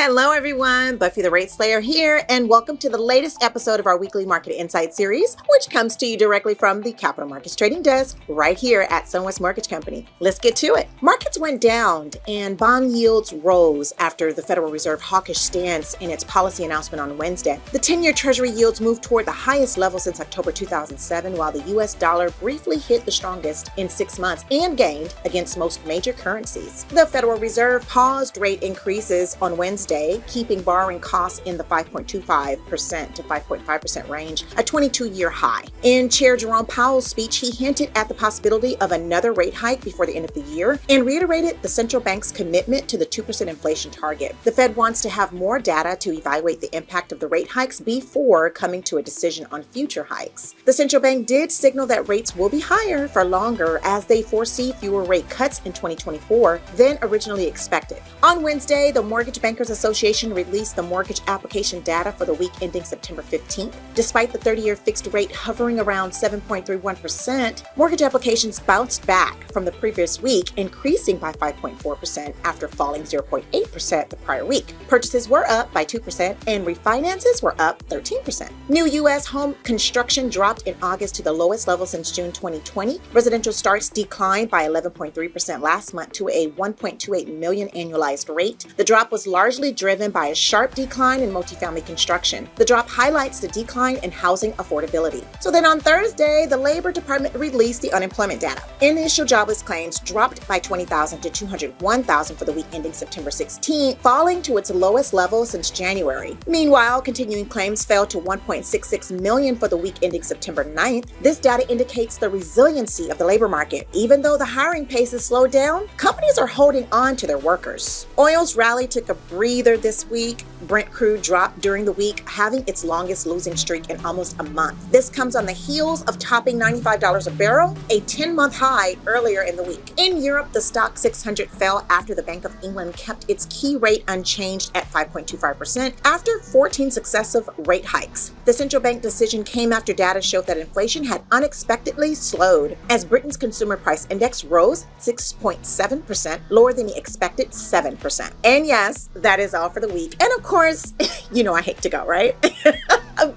Hello everyone, Buffy the Rate Slayer here, and welcome to the latest episode of our weekly Market Insight series, which comes to you directly from the Capital Markets Trading Desk right here at SunWest Mortgage Company. Let's get to it. Markets went down and bond yields rose after the Federal Reserve hawkish stance in its policy announcement on Wednesday. The 10-year Treasury yields moved toward the highest level since October 2007, while the US dollar briefly hit the strongest in 6 months and gained against most major currencies. The Federal Reserve paused rate increases on Wednesday, keeping borrowing costs in the 5.25% to 5.5% range, a 22-year high. In Chair Jerome Powell's speech, he hinted at the possibility of another rate hike before the end of the year and reiterated the central bank's commitment to the 2% inflation target. The Fed wants to have more data to evaluate the impact of the rate hikes before coming to a decision on future hikes. The central bank did signal that rates will be higher for longer as they foresee fewer rate cuts in 2024 than originally expected. On Wednesday, the Mortgage Bankers Association released the mortgage application data for the week ending September 15th. Despite the 30-year fixed rate hovering around 7.31%, mortgage applications bounced back from the previous week, increasing by 5.4% after falling 0.8% the prior week. Purchases were up by 2% and refinances were up 13%. New U.S. home construction dropped in August to the lowest level since June 2020. Residential starts declined by 11.3% last month to a 1.28 million annualized rate. The drop was largely driven by a sharp decline in multifamily construction. The drop highlights the decline in housing affordability. So then on Thursday, the Labor Department released the unemployment data. Initial jobless claims dropped by 20,000 to 201,000 for the week ending September 16, falling to its lowest level since January. Meanwhile, continuing claims fell to 1.66 million for the week ending September 9th. This data indicates the resiliency of the labor market. Even though the hiring pace has slowed down, companies are holding on to their workers. Oil's rally took a breather this week. Brent crude dropped during the week, having its longest losing streak in almost a month. This comes on the heels of topping $95 a barrel, a 10-month high earlier in the week. In Europe, the stock 600 fell after the Bank of England kept its key rate unchanged at 5.25% after 14 successive rate hikes. The central bank decision came after data showed that inflation had unexpectedly slowed, as Britain's consumer price index rose 6.7%, lower than the expected 7%. And yes, that is all for the week. And of course, you know I hate to go, right?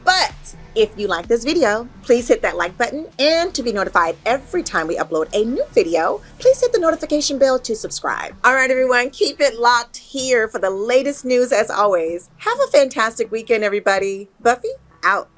But if you like this video, please hit that like button, and to be notified every time we upload a new video, please hit the notification bell to subscribe. All right, everyone, keep it locked here for the latest news as always. Have a fantastic weekend, everybody. Buffy, out.